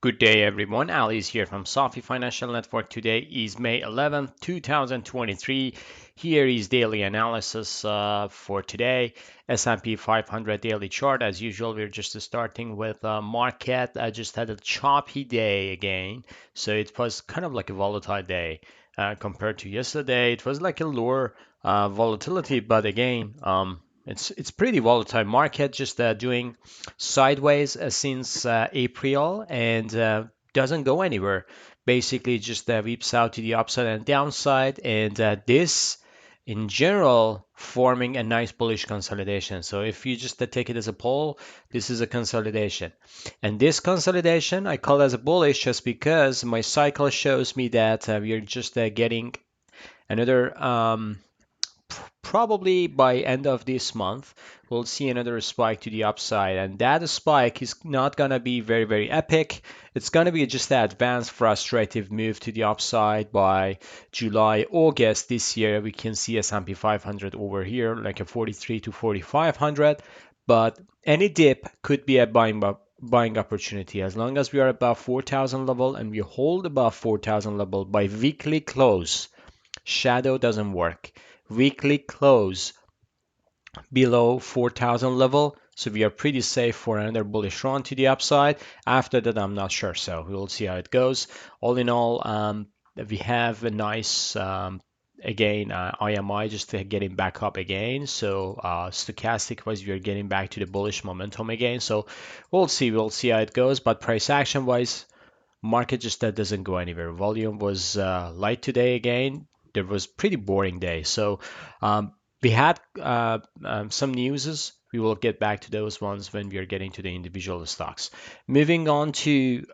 Good day, everyone. Ali is here from Safi Financial Network. Today is May 11th, 2023. Here is daily analysis for today. S&P 500 daily chart. As usual, we're just starting with market. I just had a choppy day again, so it was kind of like a volatile day compared to yesterday. It was like a lower volatility, but again, it's pretty volatile market. Just doing sideways since April and doesn't go anywhere. Basically, just whips out to the upside and downside, and this in general forming a nice bullish consolidation. So if you just take it as a poll, this is a consolidation. And this consolidation I call as a bullish just because my cycle shows me that we are just getting another probably by end of this month we'll see another spike to the upside, and that spike is not going to be very epic. It's going to be just an advanced frustrative move to the upside by July August this year. We can see S&P 500 over here like a 43 to 4500, but any dip could be a buying opportunity as long as we are above 4000 level and we hold above 4000 level by weekly close. Shadow doesn't work. Weekly close below 4000 level, so we are pretty safe for another bullish run to the upside. After that, I'm not sure, so we'll see how it goes. All in all, we have a nice again IMI just getting back up again, so stochastic wise we are getting back to the bullish momentum again, so we'll see how it goes. But price action wise, market just doesn't go anywhere. Volume was light today again. There was pretty boring day. So we had some newses. We will get back to those ones when we are getting to the individual stocks. Moving on to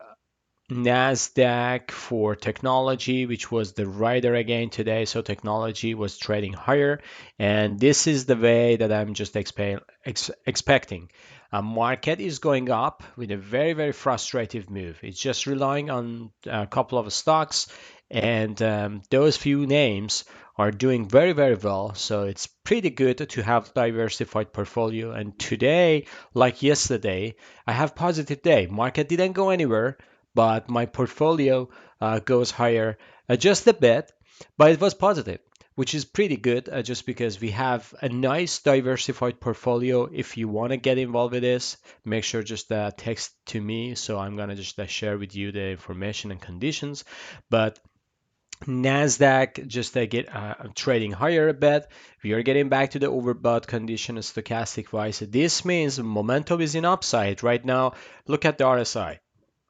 Nasdaq for technology, which was the rider again today. So technology was trading higher, and this is the way that I'm just expecting. Market is going up with a very frustrative move. It's just relying on a couple of stocks, and those few names are doing very well. So it's pretty good to have diversified portfolio. And today, like yesterday, I have positive day. Market didn't go anywhere, but my portfolio goes higher just a bit, but it was positive, which is pretty good just because we have a nice diversified portfolio. If you want to get involved with this, make sure just text to me. So I'm going to just share with you the information and conditions. But Nasdaq just get trading higher a bit. We are getting back to the overbought condition stochastic wise. This means momentum is in upside right now. Look at the RSI.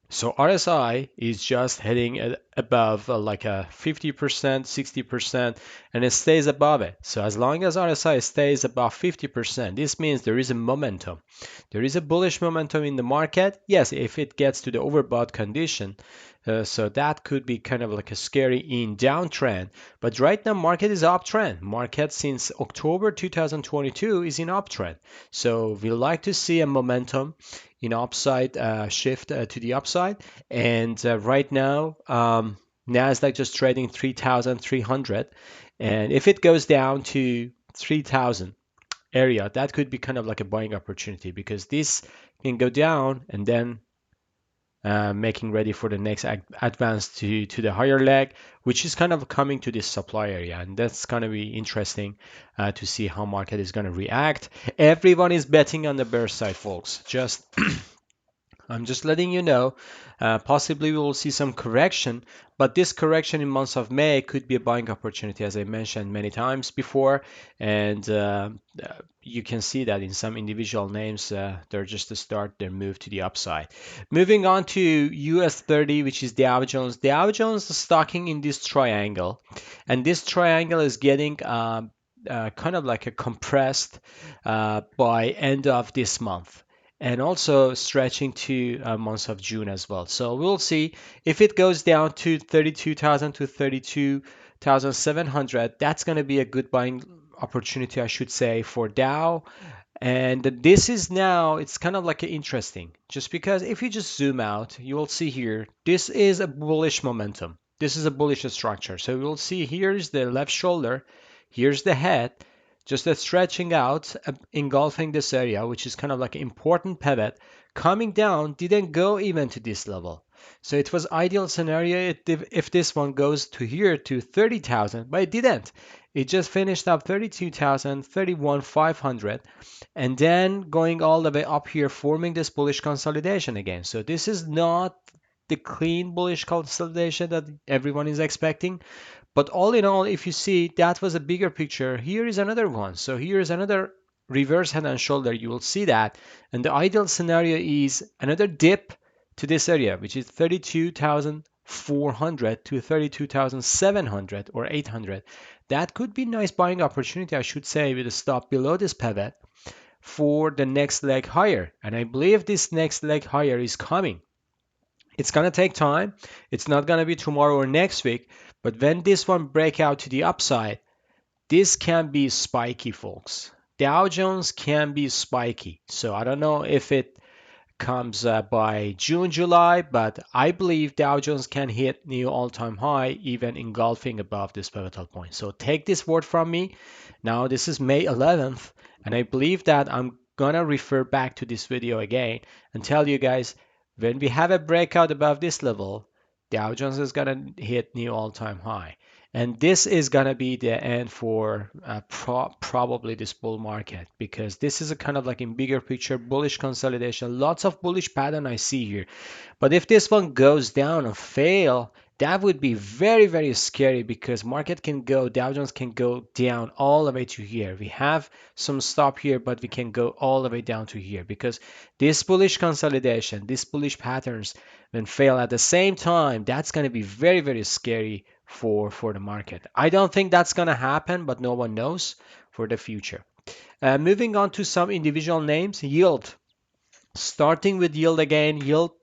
So RSI is just heading above like a 50%, 60%, and it stays above it. So as long as RSI stays above 50%, this means there is a momentum. There is a bullish momentum in the market. Yes, if it gets to the overbought condition, so that could be kind of like a scary in downtrend. But right now, market is uptrend. Market since October 2022 is in uptrend. So we like to see a momentum in upside shift to the upside. And right now, Nasdaq just trading 3,300. And if it goes down to 3,000 area, that could be kind of like a buying opportunity because this can go down and then making ready for the next advance to the higher leg, which is kind of coming to this supply area, and that's going to be interesting to see how market is going to react. Everyone is betting on the bear side, folks. Just I'm just letting you know, possibly we will see some correction, but this correction in months of May could be a buying opportunity, as I mentioned many times before. And you can see that in some individual names, they're just to start their move to the upside. Moving on to US 30, which is Dow Jones. Dow Jones is stocking in this triangle, and this triangle is getting kind of like a compressed by end of this month, and also stretching to months of June as well. So we'll see if it goes down to 32,000 to 32,700. That's going to be a good buying opportunity, I should say, for Dow. And this is now, it's kind of like interesting, just because if you just zoom out, you will see here, this is a bullish momentum. This is a bullish structure. So we'll see here's the left shoulder, here's the head. just a stretching out, engulfing this area, which is kind of like an important pivot, coming down, didn't go even to this level. So it was ideal scenario if this one goes to here to 30,000, but it didn't. It just finished up 32,000, 31,500, and then going all the way up here, forming this bullish consolidation again. So this is not the clean bullish consolidation that everyone is expecting. But all in all, if you see, that was a bigger picture. Here is another one. So here is another reverse head and shoulder. You will see that. And the ideal scenario is another dip to this area, which is 32,400 to 32,700 or 800. That could be nice buying opportunity, I should say, with a stop below this pivot for the next leg higher. And I believe this next leg higher is coming. It's going to take time. It's not going to be tomorrow or next week. But when this one break out to the upside, this can be spiky, folks. Dow Jones can be spiky. So I don't know if it comes by June, July, but I believe Dow Jones can hit new all-time high, even engulfing above this pivotal point. So take this word from me. Now this is May 11th, and I believe that I'm gonna refer back to this video again and tell you guys when we have a breakout above this level, Dow Jones is gonna hit new all-time high. And this is going to be the end for probably this bull market, because this is a kind of like in bigger picture bullish consolidation. Lots of bullish pattern I see here. But if this one goes down and fail, that would be very, very scary, because market can go, Dow Jones can go down all the way to here. We have some stop here, but we can go all the way down to here, because this bullish consolidation, these bullish patterns, when fail at the same time, that's going to be very, very scary for the market. I don't think that's going to happen, but no one knows for the future. Moving on to some individual names, yield. Starting with yield again,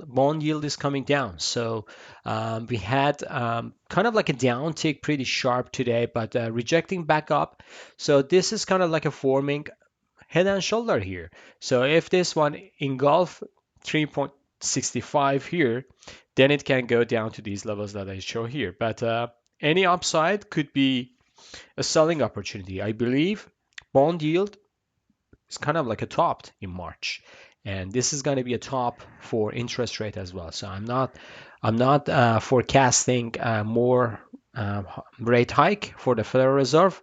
bond yield is coming down. So we had kind of like a downtick, pretty sharp today, but rejecting back up. So this is kind of like a forming head and shoulder here. So if this one engulf 3.65 here, then it can go down to these levels that I show here. But any upside could be a selling opportunity. I believe bond yield is kind of like a topped in March, and this is going to be a top for interest rate as well. So I'm not forecasting more rate hike for the Federal Reserve.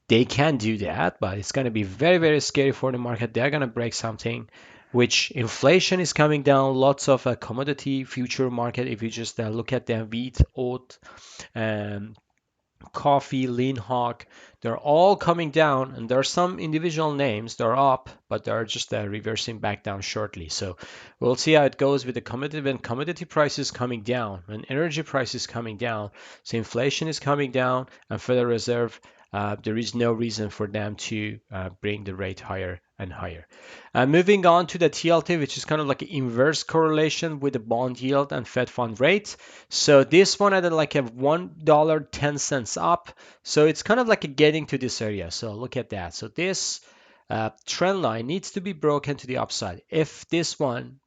They can do that, but it's going to be very, very scary for the market. They're going to break something, which inflation is coming down. Lots of commodity future market. If you just look at the wheat, oat, and coffee, lean hog, they're all coming down, and there are some individual names that are up, but they're just reversing back down shortly. So we'll see how it goes with the commodity. When commodity prices coming down, when energy prices coming down, so inflation is coming down, and Federal Reserve, there is no reason for them to bring the rate higher and higher. Moving on to the TLT, which is kind of like an inverse correlation with the bond yield and Fed fund rate. So this one at like a $1.10 up. So it's kind of like a getting to this area. So look at that. So this trend line needs to be broken to the upside. If this one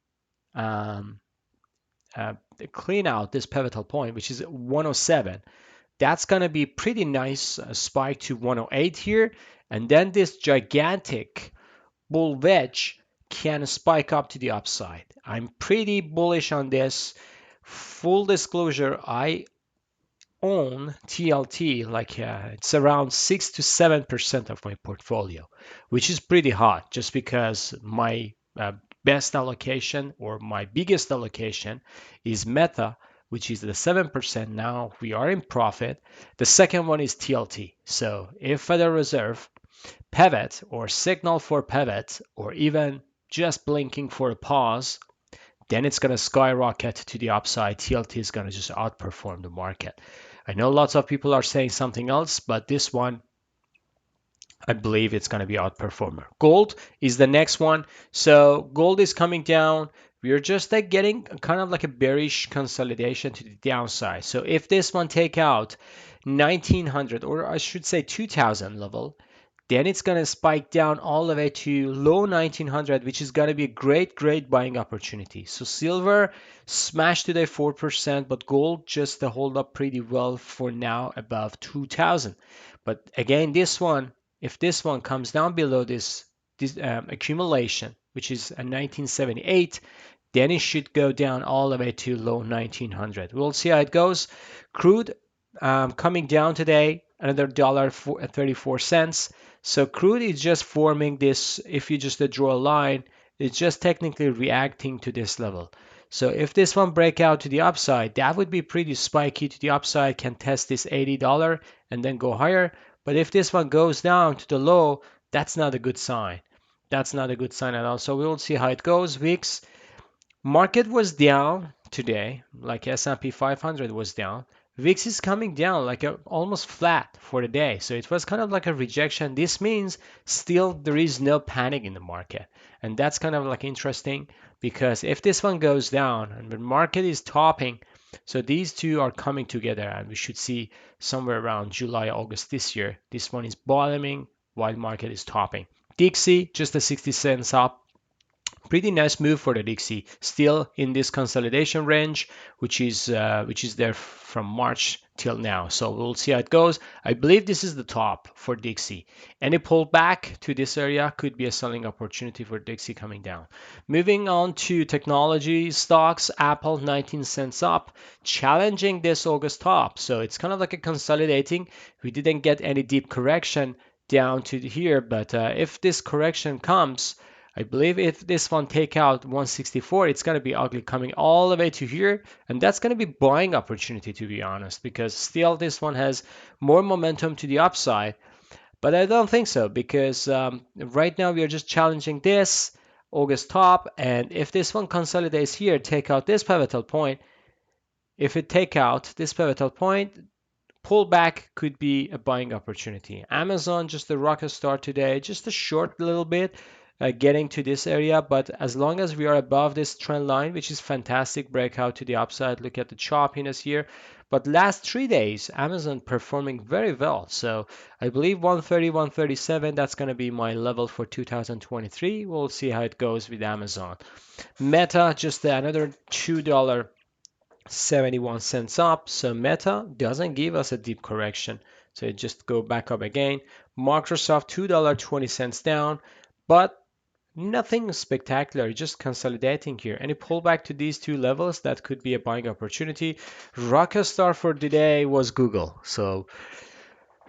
clean out this pivotal point, which is 107, that's going to be pretty nice spike to 108 here. And then this gigantic bull wedge can spike up to the upside. I'm pretty bullish on this. Full disclosure, I own TLT, like it's around 6 to 7% of my portfolio, which is pretty hot, just because my best allocation or my biggest allocation is Meta, which is the 7%. Now we are in profit. The second one is TLT. So if Federal Reserve pivot or signal for pivot, or even just blinking for a pause, then it's going to skyrocket to the upside. TLT is going to just outperform the market. I know lots of people are saying something else, but this one, I believe it's going to be outperformer. Gold is the next one. So gold is coming down. We are just like getting kind of like a bearish consolidation to the downside. So if this one take out 1900, or I should say 2000 level, then it's going to spike down all the way to low 1900, which is going to be a great, great buying opportunity. So silver smashed today 4%, but gold just hold up pretty well for now above 2000. But again, this one If this one comes down below this accumulation, which is a 1978, then it should go down all the way to low 1900. We'll see how it goes. Crude coming down today, another $1.34. So crude is just forming this. If you just draw a line, it's just technically reacting to this level. So if this one break out to the upside, that would be pretty spiky to the upside, can test this $80 and then go higher. But if this one goes down to the low, that's not a good sign. That's not a good sign at all. So we will see how it goes. VIX market was down today, like S&P 500 was down. VIX is coming down like almost flat for the day. So it was kind of like a rejection. This means still there is no panic in the market. And that's kind of like interesting because if this one goes down and the market is topping, so these two are coming together and we should see somewhere around July, August this year. This one is bottoming while market is topping. Dixie, just a 60 cents up. Pretty nice move for the Dixie, still in this consolidation range, which is there from March till now. So we'll see how it goes. I believe this is the top for Dixie. Any pullback to this area could be a selling opportunity for Dixie coming down. Moving on to technology stocks, Apple 19 cents up, challenging this August top. So it's kind of like a consolidating. We didn't get any deep correction down to here, but if this correction comes, I believe if this one take out 164, it's going to be ugly coming all the way to here. And that's going to be buying opportunity, to be honest, because still this one has more momentum to the upside. But I don't think so because right now we are just challenging this August top. And if this one consolidates here, take out this pivotal point. If it take out this pivotal point, pullback could be a buying opportunity. Amazon, just a rocket start today, just a short little bit, getting to this area. But as long as we are above this trend line, which is fantastic breakout to the upside, look at the choppiness here. But last 3 days, Amazon performing very well. So I believe 130, 137, that's going to be my level for 2023. We'll see how it goes with Amazon. Meta, just another $2. 71 cents up. So Meta doesn't give us a deep correction. So it just go back up again. Microsoft $2.20 down, but nothing spectacular, just consolidating here. Any pullback to these two levels, that could be a buying opportunity. Rockstar for today was Google. So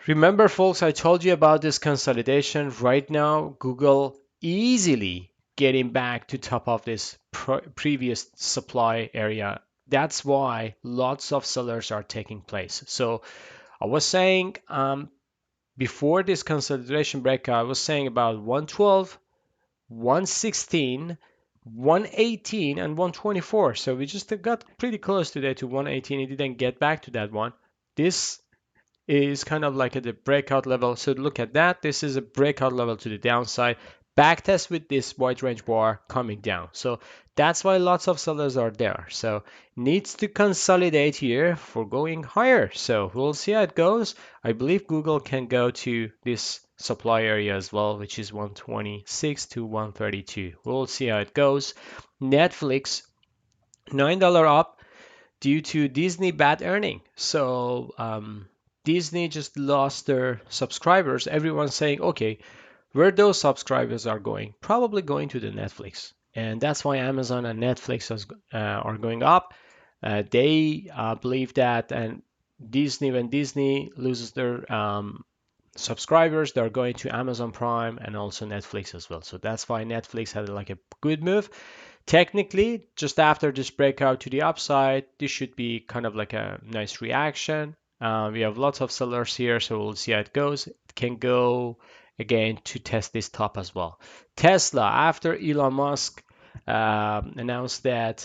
remember, folks, I told you about this consolidation. Right now, Google easily getting back to top of this previous supply area. That's why lots of sellers are taking place. So I was saying before this consolidation breakout, I was saying about 112, 116, 118, and 124. So we just got pretty close today to 118. It didn't get back to that one. This is kind of like at the breakout level. So look at that. This is a breakout level to the downside. Backtest with this wide range bar coming down. So that's why lots of sellers are there. So needs to consolidate here for going higher. So we'll see how it goes. I believe Google can go to this supply area as well, which is 126 to 132. We'll see how it goes. Netflix, $9 up due to Disney bad earning. So Disney just lost their subscribers. Everyone's saying, okay, where those subscribers are going? Probably going to the Netflix. And that's why Amazon and Netflix are going up. They believe that, and Disney, when Disney loses their subscribers, they're going to Amazon Prime and also Netflix as well. So that's why Netflix had like a good move. Technically, just after this breakout to the upside, this should be kind of like a nice reaction. We have lots of sellers here, so we'll see how it goes. It can go again to test this top as well. Tesla, after Elon Musk announced that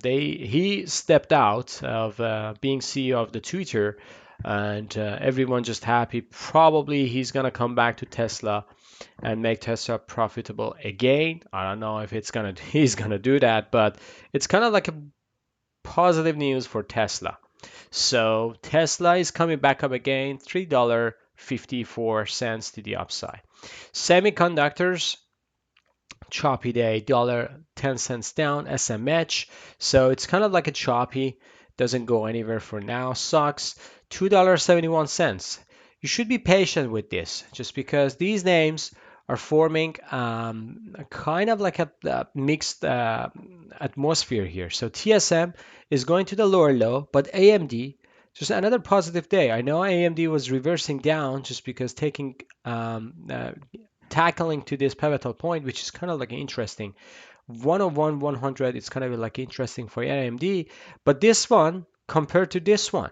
he stepped out of being CEO of the Twitter, and everyone just happy. Probably he's gonna come back to Tesla and make Tesla profitable again. I don't know if he's gonna do that, but it's kind of like a positive news for Tesla. So Tesla is coming back up again, $3.54 to the upside. Semiconductors, choppy day, $1.10 down, SMH. So it's kind of like a choppy, doesn't go anywhere for now, sucks. $2.71. you should be patient with this, just because these names are forming a kind of like a mixed atmosphere here. So TSM is going to the lower low, but AMD just another positive day. I know AMD was reversing down just because tackling to this pivotal point, which is kind of like interesting. 101, 100, it's kind of like interesting for AMD, but this one compared to this one.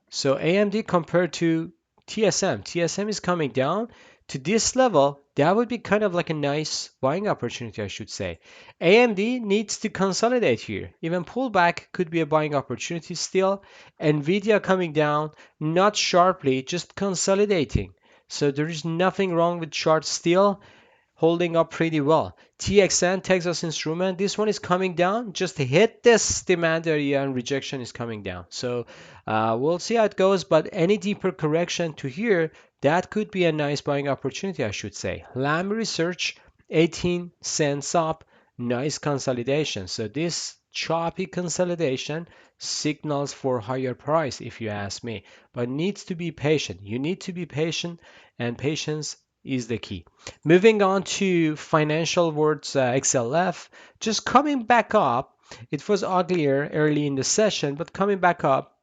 So AMD compared to TSM is coming down to this level. That would be kind of like a nice buying opportunity, I should say. AMD needs to consolidate here. Even pullback could be a buying opportunity still. Nvidia coming down, not sharply, just consolidating. So there is nothing wrong with chart still holding up pretty well. TXN, Texas Instrument, this one is coming down. Just hit this demand area and rejection is coming down. So we'll see how it goes, but any deeper correction to here, that could be a nice buying opportunity, I should say. Lam Research, 18 cents up, nice consolidation. So this choppy consolidation signals for higher price, if you ask me, but needs to be patient. You need to be patient, and patience is the key. Moving on to financial words, XLF, just coming back up. It was uglier early in the session, but coming back up.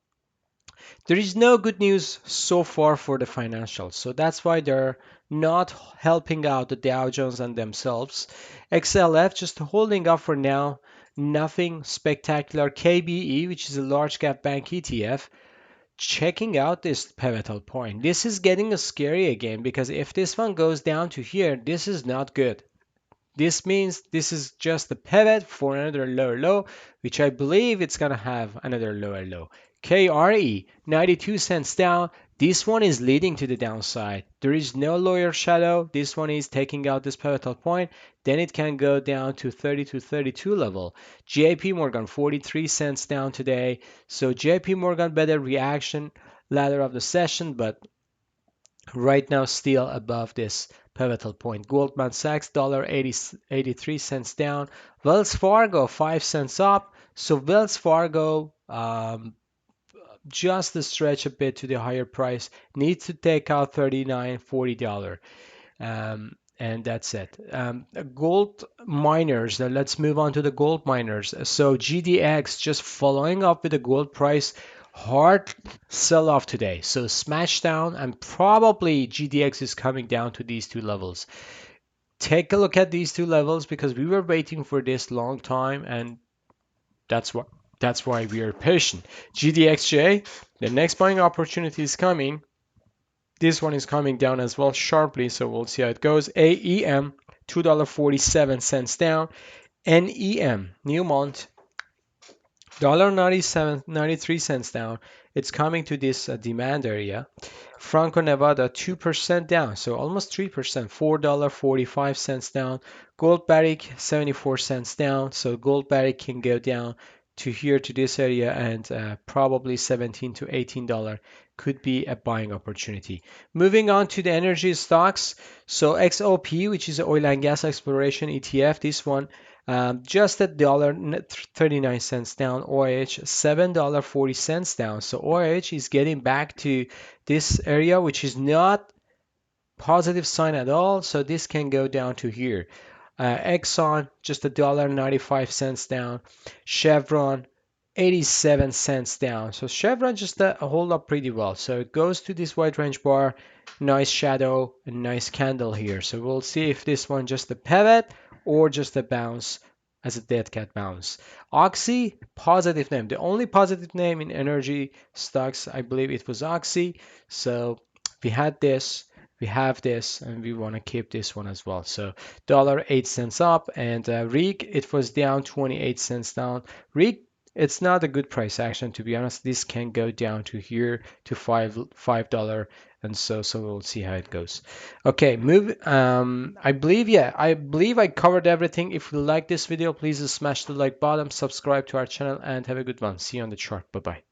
There is no good news so far for the financials, so that's why they're not helping out the Dow Jones and themselves. XLF just holding up for now, nothing spectacular. KBE, which is a large cap bank ETF, checking out this pivotal point. This is getting scary again, because if this one goes down to here, this is not good. This means this is just a pivot for another lower low, which I believe it's going to have another lower low. KRE, 92 cents down. This one is leading to the downside. There is no lower shadow. This one is taking out this pivotal point. Then it can go down to 30 to 32 level. JP Morgan, 43 cents down today. So JP Morgan better reaction ladder of the session, but right now still above this pivotal point. Goldman Sachs, $1.83 down. Wells Fargo, 5 cents up. So Wells Fargo just to stretch a bit to the higher price needs to take out $39, $40. And that's it. Gold miners, let's move on to the gold miners. So GDX just following up with the gold price, hard sell off today. So smash down, and probably GDX is coming down to these two levels. Take a look at these two levels, because we were waiting for this long time, and that's what that's why we are patient. GDXJ, the next buying opportunity is coming. This one is coming down as well sharply, so we'll see how it goes. AEM, $2.47 down. NEM, Newmont, $1.93 down. It's coming to this demand area. Franco Nevada, 2% down, so almost 3%, $4.45 down. Gold Barrick, 74 cents down, so Gold Barrick can go down to here to this area, and probably $17 to $18 could be a buying opportunity. Moving on to the energy stocks, so XOP, which is oil and gas exploration ETF, this one just at $1.39 down. OIH $7.40 down. So OIH is getting back to this area, which is not positive sign at all. So this can go down to here. Exxon just $1.95 down. Chevron 87 cents down. So Chevron just hold up pretty well. So it goes to this wide range bar, nice shadow, and nice candle here. So we'll see if this one just a pivot or just a bounce as a dead cat bounce. Oxy, positive name. The only positive name in energy stocks, I believe it was Oxy. So we had this, we have this, and we want to keep this one as well. So $1.08 up, and REIG, it was down 28 cents down. REIG, it's not a good price action, to be honest. This can go down to here to $5, and so we'll see how it goes. Okay, move. I believe I covered everything. If you like this video, please smash the like button, subscribe to our channel, and have a good one. See you on the chart. Bye bye.